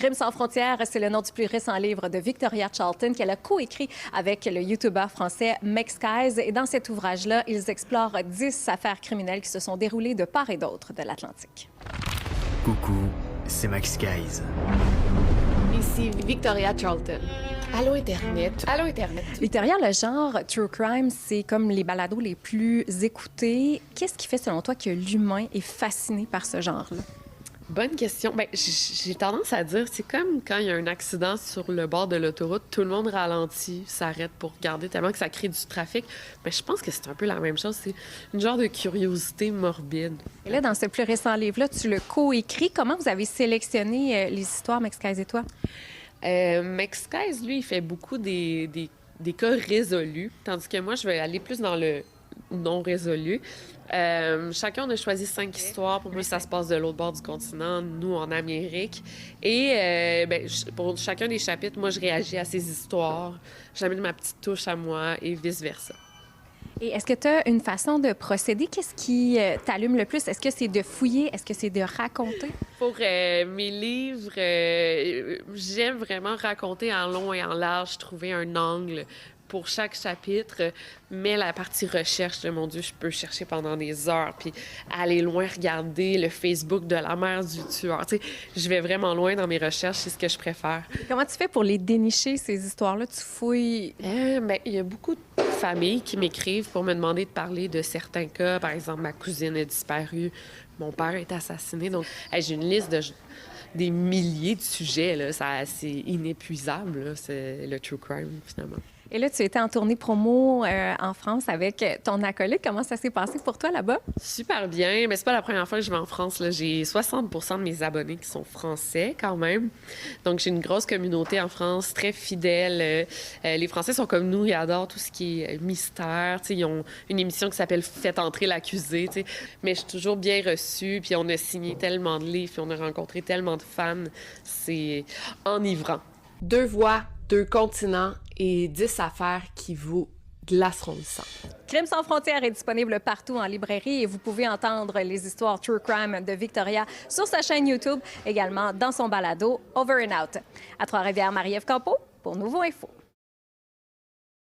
Crime sans frontières, c'est le nom du plus récent livre de Victoria Charlton qu'elle a coécrit avec le youtubeur français Mex Skies. Et dans cet ouvrage-là, ils explorent 10 affaires criminelles qui se sont déroulées de part et d'autre de l'Atlantique. Coucou, c'est Mex Skies. Ici Victoria Charlton. Allô Internet. Allô Internet. Victoria, le genre true crime, c'est comme les balados les plus écoutés. Qu'est-ce qui fait, selon toi, que l'humain est fasciné par ce genre-là? Bonne question. Ben, j'ai tendance à dire, c'est comme quand il y a un accident sur le bord de l'autoroute, tout le monde ralentit, s'arrête pour regarder tellement que ça crée du trafic. Mais je pense que c'est un peu la même chose. C'est une genre de curiosité morbide. Et là, dans ce plus récent livre-là, tu le coécris. Comment vous avez sélectionné les histoires, Mex Skies et toi? Mex Skies, lui, il fait beaucoup des cas résolus, tandis que moi, je vais aller plus dans le non résolu. Chacun, on a choisi 5 histoires. Pour moi, ça se passe de l'autre bord du continent, nous, en Amérique. Et pour chacun des chapitres, moi, je réagis à ces histoires. J'amène ma petite touche à moi et vice-versa. Et est-ce que tu as une façon de procéder? Qu'est-ce qui t'allume le plus? Est-ce que c'est de fouiller? Est-ce que c'est de raconter? Pour mes livres, j'aime vraiment raconter en long et en large, trouver un angle pour chaque chapitre, mais la partie recherche, mon Dieu, je peux chercher pendant des heures, puis aller loin, regarder le Facebook de la mère du tueur. Tu sais, je vais vraiment loin dans mes recherches, c'est ce que je préfère. Comment tu fais pour les dénicher, ces histoires-là? Tu fouilles? Il y a beaucoup de familles qui m'écrivent pour me demander de parler de certains cas. Par exemple, ma cousine est disparue, mon père est assassiné. Donc, j'ai une liste des milliers de sujets. Là. C'est inépuisable, là. C'est le true crime, finalement. Et là, tu étais en tournée promo en France avec ton acolyte. Comment ça s'est passé pour toi là-bas? Super bien, mais c'est pas la première fois que je vais en France. Là. J'ai 60 de mes abonnés qui sont français quand même. Donc, j'ai une grosse communauté en France, très fidèle. Les Français sont comme nous, ils adorent tout ce qui est mystère. T'sais, ils ont une émission qui s'appelle « Faites entrer l'accusé ». Mais je suis toujours bien reçue, puis on a signé tellement de livres, puis on a rencontré tellement de fans. C'est enivrant. 2 voix, 2 continents et 10 affaires qui vous glaceront le sang. Crime sans frontières est disponible partout en librairie et vous pouvez entendre les histoires True Crime de Victoria sur sa chaîne YouTube, également dans son balado Over and Out. À Trois-Rivières, Marie-Ève Campeau pour Nouveau Info.